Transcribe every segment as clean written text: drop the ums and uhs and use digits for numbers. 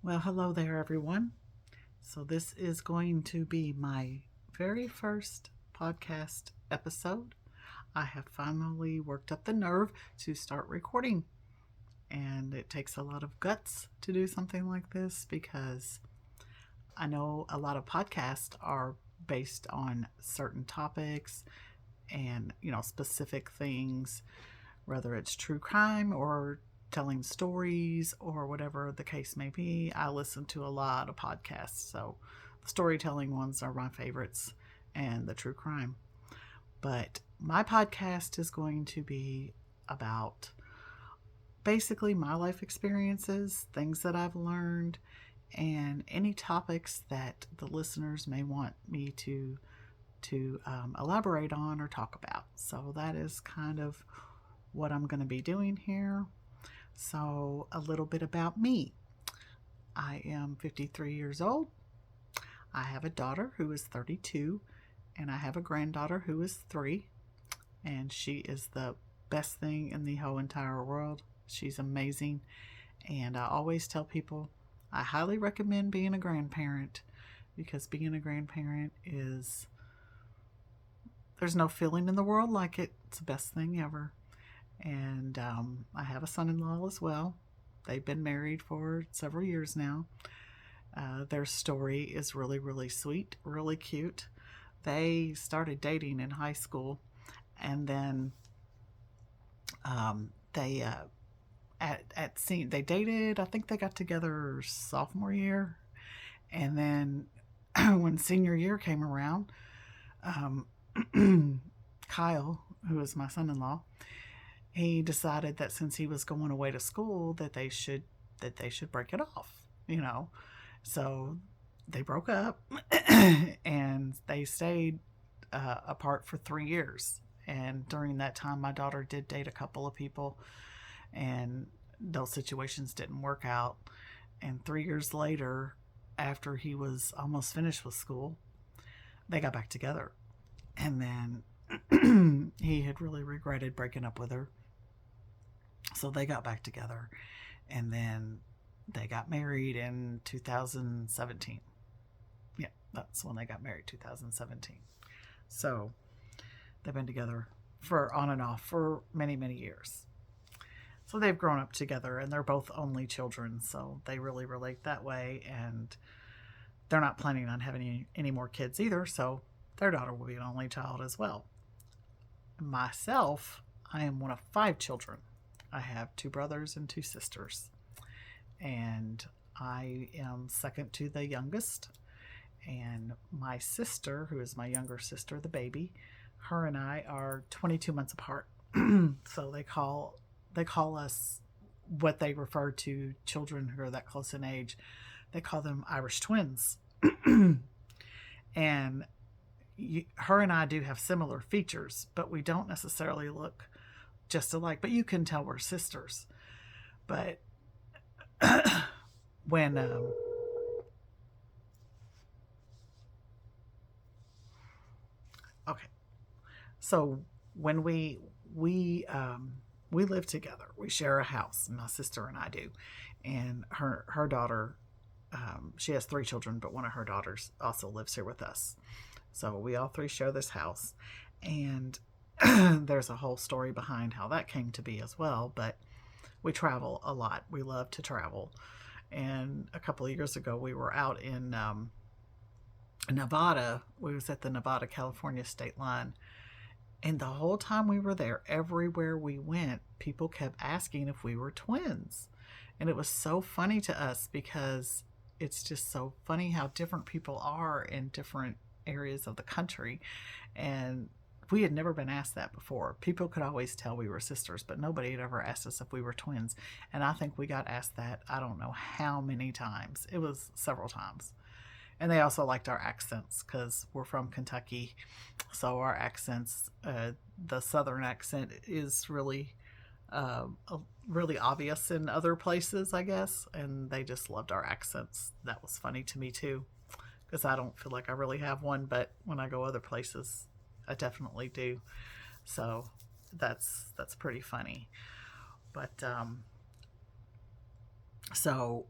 Well, hello there, everyone. So, this is going to be my very first podcast episode. I have finally worked up the nerve to start recording, and it takes a lot of guts to do something like this because I know a lot of podcasts are based on certain topics and, specific things, whether it's true crime or telling stories or whatever the case may be. I listen to a lot of podcasts, so the storytelling ones are my favorites and the true crime. But my podcast is going to be about basically my life experiences, things that I've learned, and any topics that the listeners may want me to elaborate on or talk about. So that is kind of what I'm going to be doing here. So, a little bit about me. I am 53 years old. I have a daughter who is 32, and I have a granddaughter who is 3. And she is the best thing in the whole entire world. She's amazing. And I always tell people I highly recommend being a grandparent because being a grandparent is, there's no feeling in the world like it. It's the best thing ever. And I have a son-in-law as well. They've been married for several years now. Their story is really, really sweet, really cute. They started dating in high school, and then they they dated. I think they got together sophomore year, and then when senior year came around, Kyle, who is my son-in-law, he decided that since he was going away to school that they should break it off. So they broke up and they stayed apart for 3 years. And during that time, my daughter did date a couple of people, and those situations didn't work out. And 3 years later, after he was almost finished with school, they got back together. And then he had really regretted breaking up with her. So they got back together, and then they got married in 2017. Yeah, that's when they got married, 2017. So they've been together for on and off for many, many years. So they've grown up together, and they're both only children, so they really relate that way. And they're not planning on having any more kids either, so their daughter will be an only child as well. Myself, I am one of 5 children. I have 2 brothers and 2 sisters, and I am second to the youngest. And my sister, who is my younger sister, the baby, her and I are 22 months apart. So they call us, what they refer to children who are that close in age, they call them Irish twins. And her and I do have similar features, but we don't necessarily look just alike, but you can tell we're sisters. But when okay, so when we live together, we share a house. My sister and I do, and her daughter, she has 3 children, but one of her daughters also lives here with us. So we all 3 share this house, and there's a whole story behind how that came to be as well. But we travel a lot. We love to travel. And a couple of years ago, we were out in Nevada. We was at the Nevada-California state line. And the whole time we were there, everywhere we went, people kept asking if we were twins. And it was so funny to us because it's just so funny how different people are in different areas of the country. And we had never been asked that before. People could always tell we were sisters, but nobody had ever asked us if we were twins. And I think we got asked that, I don't know how many times. It was several times. And they also liked our accents because we're from Kentucky. So our accents, the southern accent is really really obvious in other places, I guess. And they just loved our accents. That was funny to me too, because I don't feel like I really have one, but when I go other places, I definitely do. So that's pretty funny. But so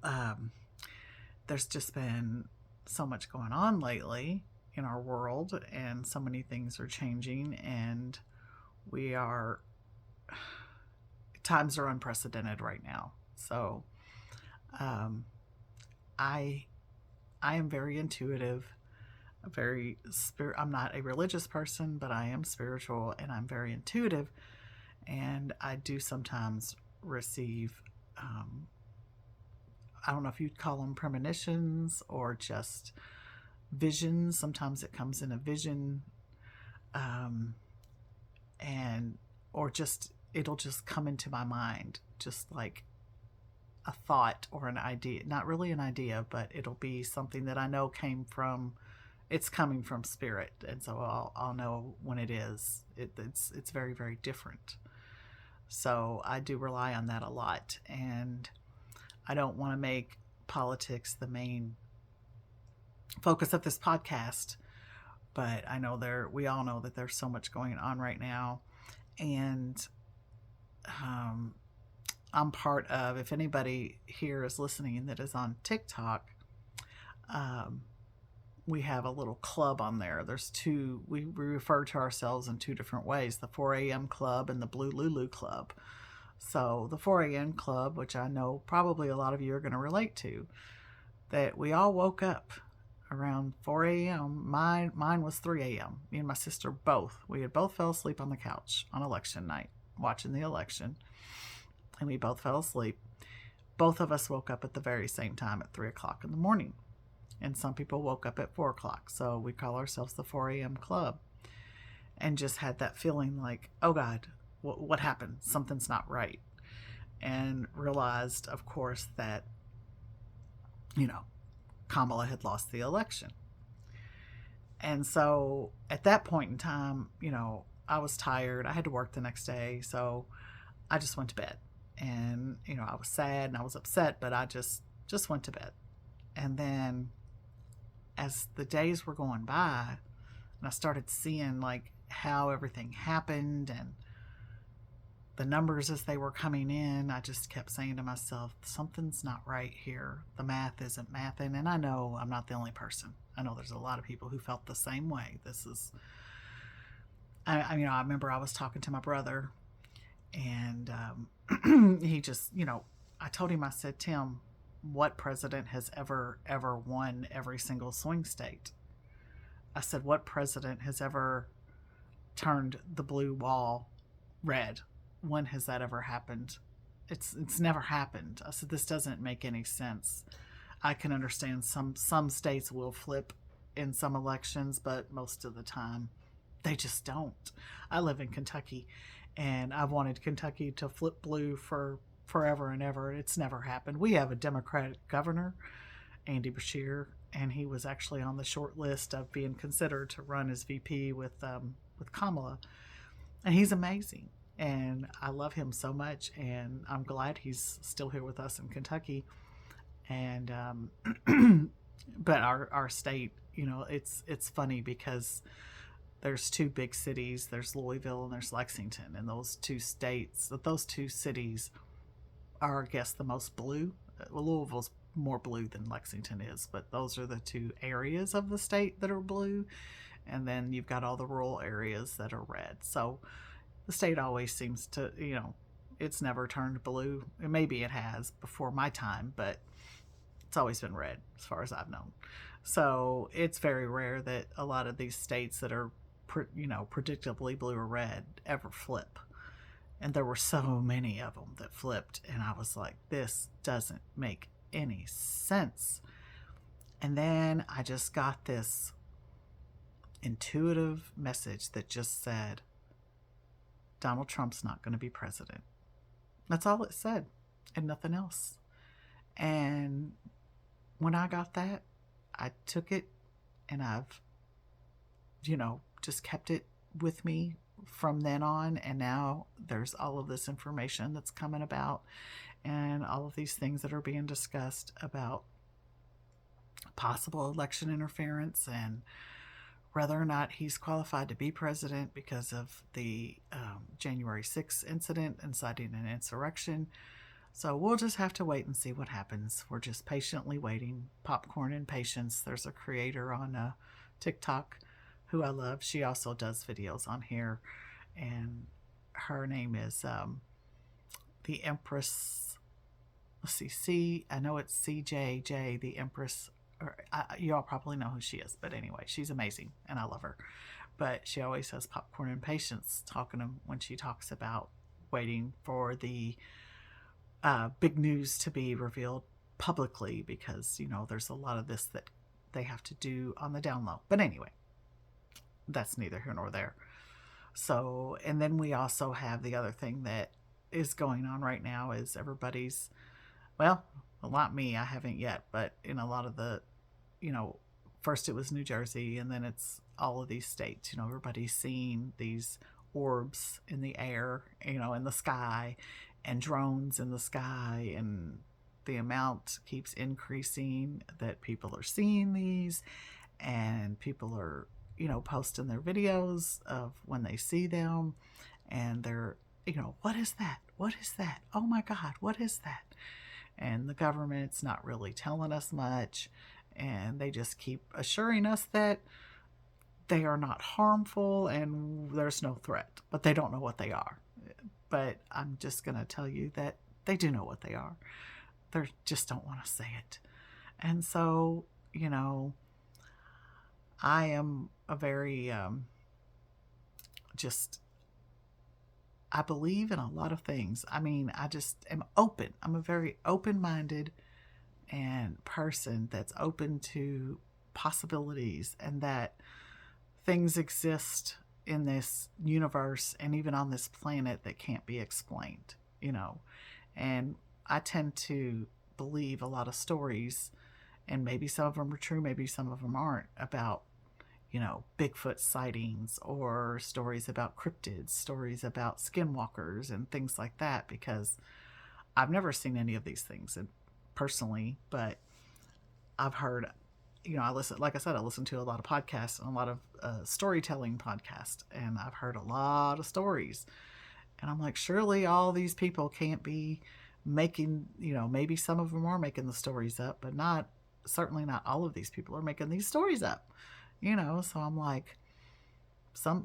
there's just been so much going on lately in our world, and so many things are changing, and we are times are unprecedented right now. So um, I I am very intuitive, very spirit. I'm not a religious person, but I am spiritual, and I'm very intuitive, and I do sometimes receive. I don't know if you'd call them premonitions or just visions. Sometimes it comes in a vision, um, and or just it'll just come into my mind, just like a thought or an idea. Not really an idea, but it'll be something that I know came from. It's coming from spirit, and so I'll know when it is. It's very very different. So I do rely on that a lot, and I don't want to make politics the main focus of this podcast, but I know we all know that there's so much going on right now, and um, I'm part of. If anybody here is listening that is on TikTok, um, we have a little club on there. There's two. We refer to ourselves in two different ways: the 4 a.m. Club and the Blue Lulu Club. So the 4 a.m. Club, which I know probably a lot of you are going to relate to, that we all woke up around 4 a.m. Mine was 3 a.m. Me and my sister both. We had both fell asleep on the couch on election night, watching the election, and we both fell asleep. Both of us woke up at the very same time at 3 o'clock in the morning, and some people woke up at 4 o'clock. So we call ourselves the 4 a.m. Club, and just had that feeling like, oh God, what happened? Something's not right. And realized, of course, that, Kamala had lost the election. And so at that point in time, I was tired. I had to work the next day. So I just went to bed. And, I was sad and I was upset, but I just went to bed. And then as the days were going by, and I started seeing like how everything happened and the numbers as they were coming in, I just kept saying to myself, something's not right here. The math isn't mathing. And I know I'm not the only person. I know there's a lot of people who felt the same way. I remember I was talking to my brother, and he just, I told him, I said, Tim, what president has ever won every single swing state? I said, what president has ever turned the blue wall red? When has that ever happened? It's never happened. I said, this doesn't make any sense. I can understand some states will flip in some elections, but most of the time they just don't. I live in Kentucky, and I've wanted Kentucky to flip blue for forever and ever. It's never happened. We have a Democratic governor, Andy Beshear, and he was actually on the short list of being considered to run as VP with Kamala, and he's amazing. And I love him so much, and I'm glad he's still here with us in Kentucky. And but our state, it's funny because there's two big cities. There's Louisville and there's Lexington, and those two cities are, I guess, the most blue. Louisville's more blue than Lexington is, but those are the two areas of the state that are blue, and then you've got all the rural areas that are red. So the state always seems to, it's never turned blue. Maybe it has before my time, but it's always been red as far as I've known. So it's very rare that a lot of these states that are, predictably blue or red ever flip. And there were so many of them that flipped, and I was like, this doesn't make any sense. And then I just got this intuitive message that just said, Donald Trump's not going to be president. That's all it said, and nothing else. And when I got that, I took it, and I've, just kept it with me from then on. And now there's all of this information that's coming about, and all of these things that are being discussed about possible election interference and whether or not he's qualified to be president because of the January 6th incident, inciting an insurrection. So we'll just have to wait and see what happens. We're just patiently waiting. Popcorn and patience. There's a creator on TikTok who I love. She also does videos on here, and her name is the Empress. Let's see, I know it's CJJ, the Empress. Or you all probably know who she is, but anyway, she's amazing and I love her. But she always has popcorn and patience talking to when she talks about waiting for the big news to be revealed publicly, because there's a lot of this that they have to do on the down low. But anyway, that's neither here nor there. So, and then we also have the other thing that is going on right now is everybody's, well, not me, I haven't yet, but in a lot of the, first it was New Jersey and then it's all of these states, everybody's seeing these orbs in the air, in the sky, and drones in the sky, and the amount keeps increasing that people are seeing these, and people are, posting their videos of when they see them, and they're, what is that? What is that? Oh my God, what is that? And the government's not really telling us much, and they just keep assuring us that they are not harmful and there's no threat, but they don't know what they are. But I'm just going to tell you that they do know what they are. They just don't want to say it. And so, I am a very, I believe in a lot of things. I mean, I just am open. I'm a very open-minded and person that's open to possibilities, and that things exist in this universe and even on this planet that can't be explained, and I tend to believe a lot of stories, and maybe some of them are true, maybe some of them aren't, about Bigfoot sightings, or stories about cryptids, stories about skinwalkers and things like that, because I've never seen any of these things personally, but I've heard, I listen, like I said, I listen to a lot of podcasts and a lot of storytelling podcasts, and I've heard a lot of stories, and I'm like, surely all these people can't be making, maybe some of them are making the stories up, but certainly not all of these people are making these stories up, so I'm like,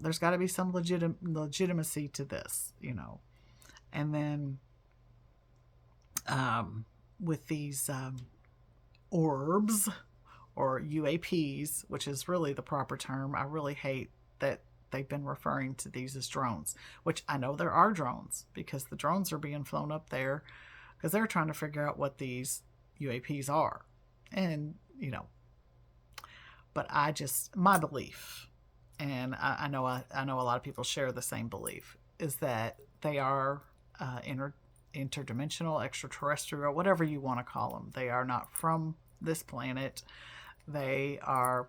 there's got to be some legitimacy to this, and then with these orbs, or UAPs, which is really the proper term. I really hate that they've been referring to these as drones, which I know there are drones, because the drones are being flown up there because they're trying to figure out what these UAPs are. And, but my belief, and I know a lot of people share the same belief, is that they are interdimensional, extraterrestrial, whatever you want to call them. They are not from this planet. They are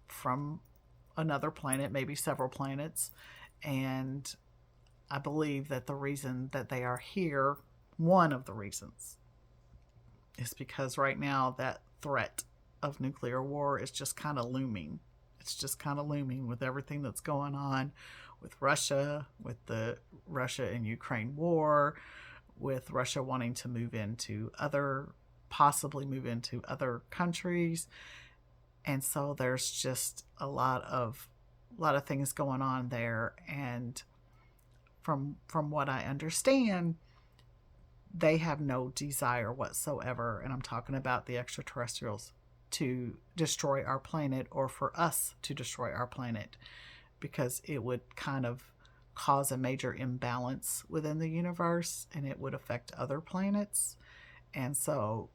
from another planet, maybe several planets. And I believe that the reason that they are here, one of the reasons, is because right now that threat of nuclear war is just kind of looming. It's just kind of looming with everything that's going on with Russia, with the Russia and Ukraine war, with Russia wanting to possibly move into other countries. And so there's just a lot of things going on there. And from what I understand, they have no desire whatsoever, and I'm talking about the extraterrestrials, to destroy our planet, or for us to destroy our planet, because it would kind of cause a major imbalance within the universe, and it would affect other planets. And so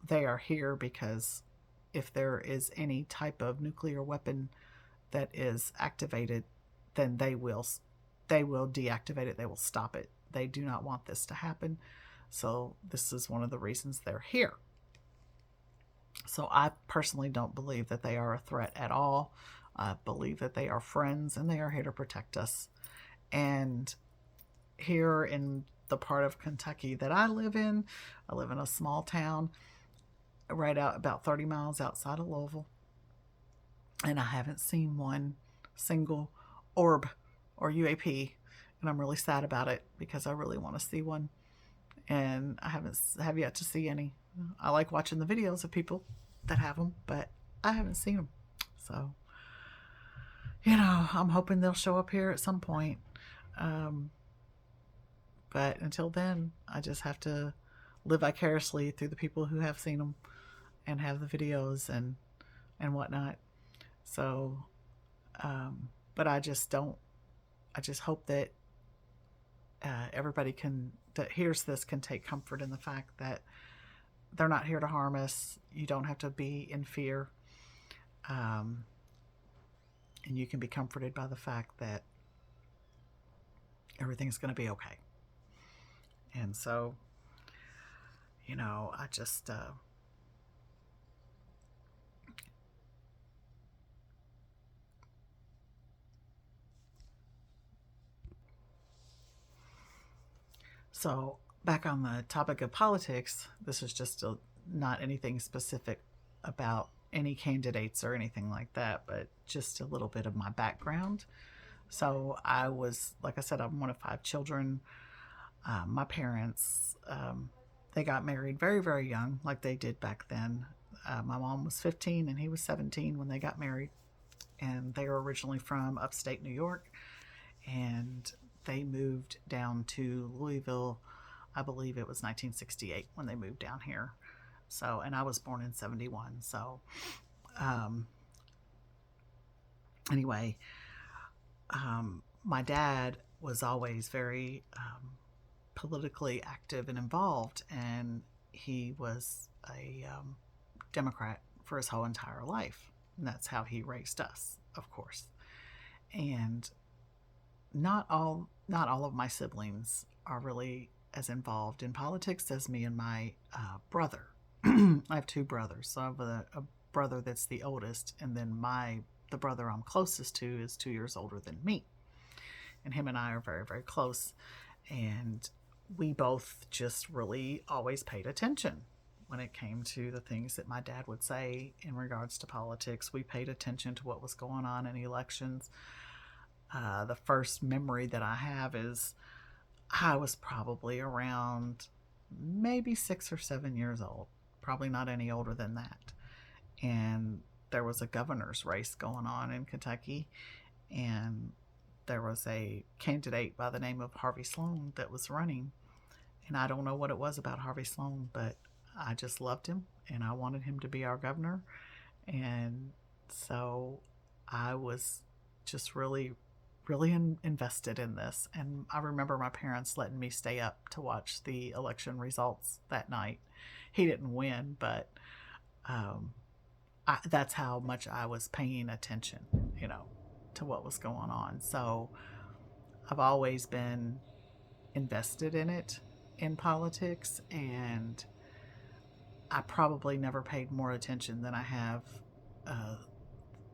they are here because if there is any type of nuclear weapon that is activated, then they will deactivate it. They will stop it. They do not want this to happen. So this is one of the reasons they're here. So I personally don't believe that they are a threat at all. I believe that they are friends, and they are here to protect us. And here in the part of Kentucky that I live in a small town right out about 30 miles outside of Louisville. And I haven't seen one single orb or UAP. And I'm really sad about it, because I really want to see one. and I have yet to see any. I like watching the videos of people that have them, but I haven't seen them. So, I'm hoping they'll show up here at some point. Um, but until then, I just have to live vicariously through the people who have seen them and have the videos and whatnot. So, but I just don't. I just hope that everybody that hears this can take comfort in the fact that they're not here to harm us. You don't have to be in fear, and you can be comforted by the fact that everything's going to be okay. And so, I just so back on the topic of politics, this is just not anything specific about any candidates or anything like that, but just a little bit of my background. So I was, like I said, I'm one of 5 children. My parents, they got married very, very young, like they did back then. My mom was 15 and he was 17 when they got married. And they were originally from upstate New York. And they moved down to Louisville. I believe it was 1968 when they moved down here. So, and I was born in 71. So, anyway, my dad was always very politically active and involved, and he was a Democrat for his whole entire life. And that's how he raised us, of course. And not all of my siblings are really as involved in politics as me and my brother. I have 2 brothers. So I have a brother that's the oldest, and then the brother I'm closest to is 2 years older than me. And him and I are very, very close. And we both just really always paid attention when it came to the things that my dad would say in regards to politics. We paid attention to what was going on in elections. The first memory that I have is I was probably around maybe 6 or 7 years old, probably not any older than that. And there was a governor's race going on in Kentucky, and there was a candidate by the name of Harvey Sloan that was running. And I don't know what it was about Harvey Sloan, but I just loved him and I wanted him to be our governor. And so I was just really, really invested in this. And I remember my parents letting me stay up to watch the election results that night. He didn't win, but that's how much I was paying attention, to what was going on. So I've always been invested in politics, and I probably never paid more attention than I have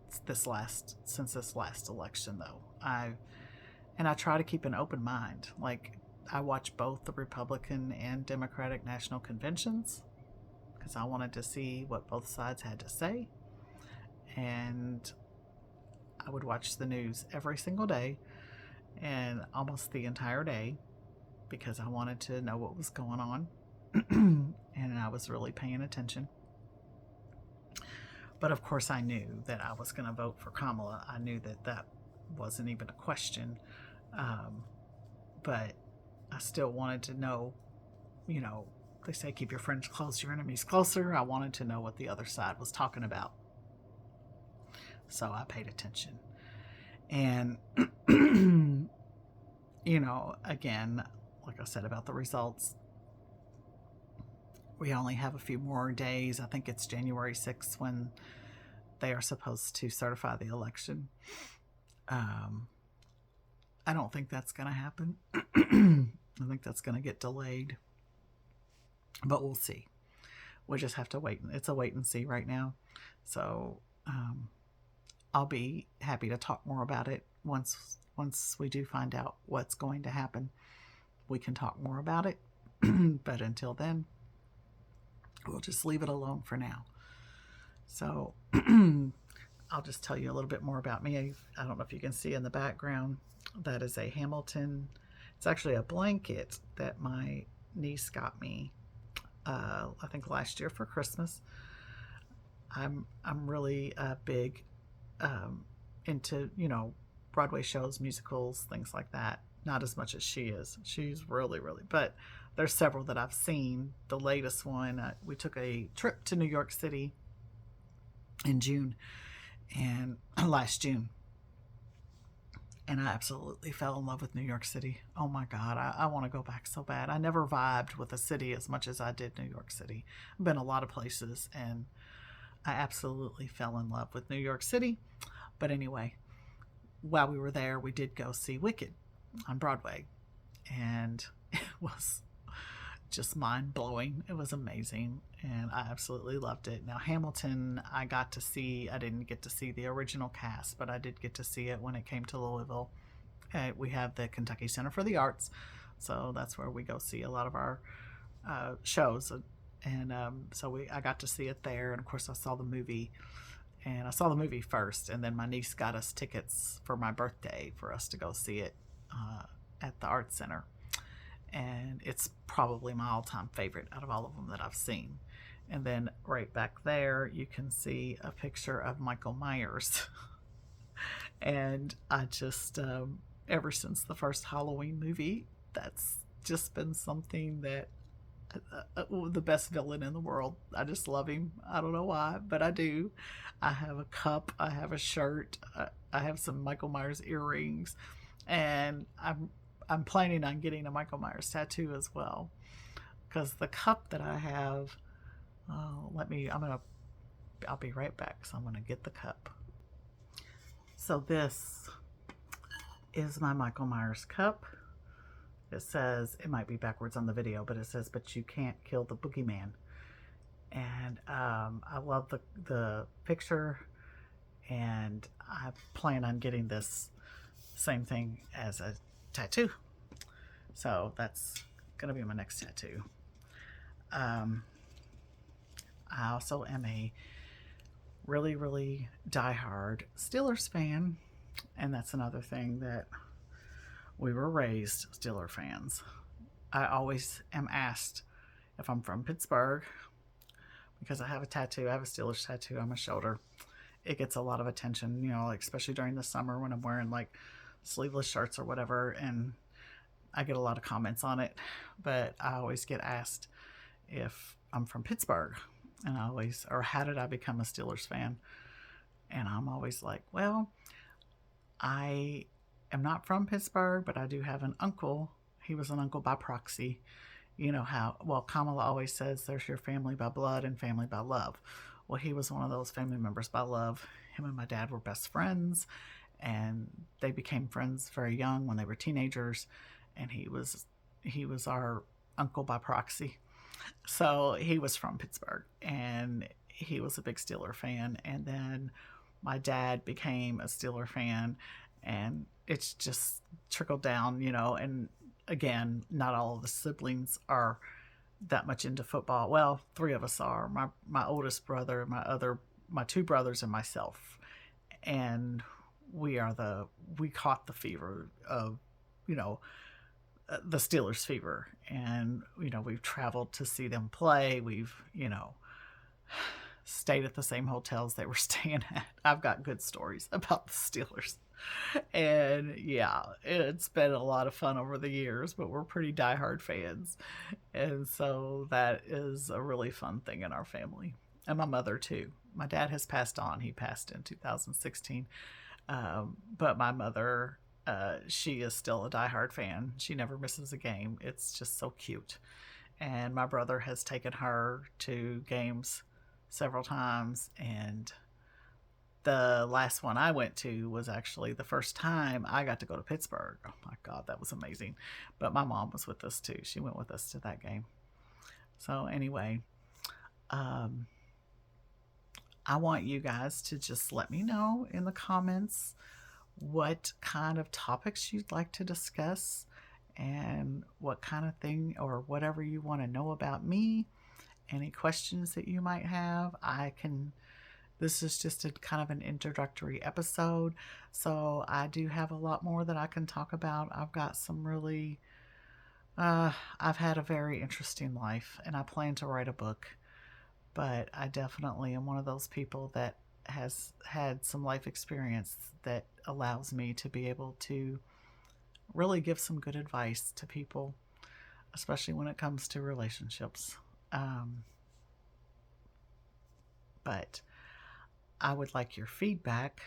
since this last election, though. I try to keep an open mind. Like, I watch both the Republican and Democratic national conventions because I wanted to see what both sides had to say. And I would watch the news every single day and almost the entire day because I wanted to know what was going on. And I was really paying attention. But of course, I knew that I was going to vote for Kamala. I knew that wasn't even a question. But I still wanted to know, they say keep your friends close, your enemies closer. I wanted to know what the other side was talking about. So I paid attention. And, again, like I said about the results, we only have a few more days. I think it's January 6th when they are supposed to certify the election. I don't think that's going to happen. I think that's going to get delayed. But we'll see. We'll just have to wait. It's a wait and see right now. So I'll be happy to talk more about it once we do find out what's going to happen. We can talk more about it. But until then, we'll just leave it alone for now. So I'll just tell you a little bit more about me. I don't know if you can see in the background. That is a Hamilton. It's actually a blanket that my niece got me, I think last year for Christmas. I'm really big into, Broadway shows, musicals, things like that. Not as much as she is. She's really, really, but there's several that I've seen. The latest one, we took a trip to New York City in June, and last June, and I absolutely fell in love with New York City. Oh my God, I want to go back so bad. I never vibed with a city as much as I did New York City. I've been a lot of places, and I absolutely fell in love with New York City. But anyway, while we were there, we did go see Wicked on Broadway, and it was just mind blowing. It was amazing, and I absolutely loved it. Now, Hamilton, I didn't get to see the original cast, but I did get to see it when it came to Louisville. We have the Kentucky Center for the Arts, so that's where we go see a lot of our shows. And so I got to see it there, and of course I saw the movie. And I saw the movie first, and then my niece got us tickets for my birthday for us to go see it at the Arts Center. And it's probably my all-time favorite out of all of them that I've seen. And then right back there, you can see a picture of Michael Myers. And I just, ever since the first Halloween movie, that's just been something that the best villain in the world. I just love him. I don't know why, but I do. I have a cup, I have a shirt, I have some Michael Myers earrings, and I'm planning on getting a Michael Myers tattoo as well, because the cup that I have, I'll be right back, so I'm gonna get the cup. So this is my Michael Myers cup. It says, it might be backwards on the video, but it says, "But you can't kill the boogeyman." And I love the picture, and I plan on getting this same thing as a tattoo. So that's going to be my next tattoo. I also am a really, really diehard Steelers fan, and that's another thing that we were raised Steeler fans. I always am asked if I'm from Pittsburgh because I have a tattoo. I have a Steelers tattoo on my shoulder. It gets a lot of attention, like especially during the summer when I'm wearing like sleeveless shirts or whatever, and I get a lot of comments on it. But I always get asked if I'm from Pittsburgh, and or how did I become a Steelers fan? And I'm always like, well, I am not from Pittsburgh, but I do have an uncle. He was an uncle by proxy. You know how, well, Kamala always says there's your family by blood and family by love. Well, he was one of those family members by love. Him and my dad were best friends, and they became friends very young when they were teenagers, and he was our uncle by proxy. So he was from Pittsburgh, and he was a big Steeler fan. And then my dad became a Steeler fan, and it's just trickled down, and again, not all of the siblings are that much into football. Well, 3 of us are. My oldest brother, my 2 brothers, and myself. And we caught the fever of, the Steelers fever. And, we've traveled to see them play. We've, stayed at the same hotels they were staying at. I've got good stories about the Steelers. And yeah, it's been a lot of fun over the years, but we're pretty diehard fans. And so that is a really fun thing in our family. And my mother too. My dad has passed on. He passed in 2016. But my mother, she is still a diehard fan. She never misses a game. It's just so cute. And my brother has taken her to games several times, and the last one I went to was actually the first time I got to go to Pittsburgh. Oh my God, that was amazing. But my mom was with us too. She went with us to that game. So anyway, I want you guys to just let me know in the comments what kind of topics you'd like to discuss, and what kind of thing or whatever you want to know about me. Any questions that you might have, this is just a kind of an introductory episode, so I do have a lot more that I can talk about. I've got some really I've had a very interesting life, and I plan to write a book, but I definitely am one of those people that has had some life experience that allows me to be able to really give some good advice to people, especially when it comes to relationships. Um, but I would like your feedback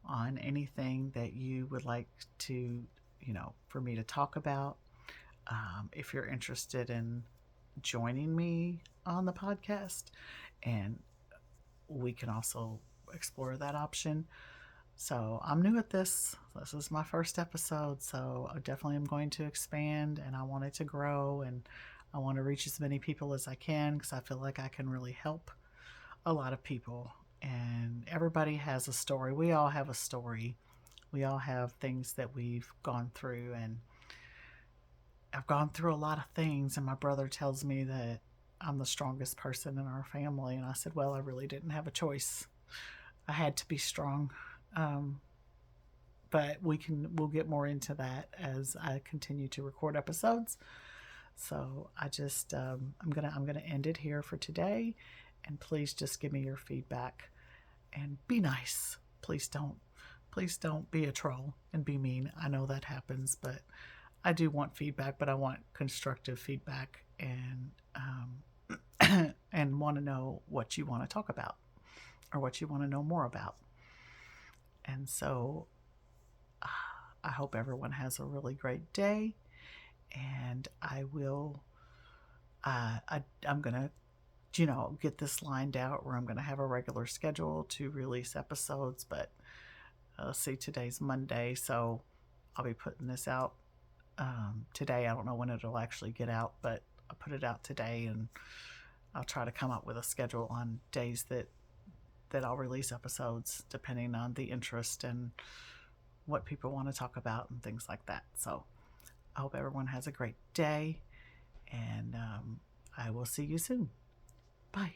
on anything that you would like to, for me to talk about. If you're interested in joining me on the podcast, and we can also explore that option. So I'm new at this. This is my first episode, so I definitely am going to expand, and I want it to grow, and I want to reach as many people as I can because I feel like I can really help a lot of people. And everybody has a story. We all have a story. We all have things that we've gone through, and I've gone through a lot of things. And my brother tells me that I'm the strongest person in our family, and I said, well, I really didn't have a choice. I had to be strong. Um, but we'll get more into that as I continue to record episodes. So I'm gonna end it here for today, and please just give me your feedback and be nice. Please don't be a troll and be mean. I know that happens, but I do want feedback, but I want constructive feedback, and want to know what you want to talk about or what you want to know more about. And so I hope everyone has a really great day, and I'm going to, get this lined out where I'm going to have a regular schedule to release episodes. But let's see, today's Monday, so I'll be putting this out today. I don't know when it'll actually get out, but I'll put it out today, and I'll try to come up with a schedule on days that I'll release episodes depending on the interest and what people want to talk about and things like that. So I hope everyone has a great day, and I will see you soon. Bye.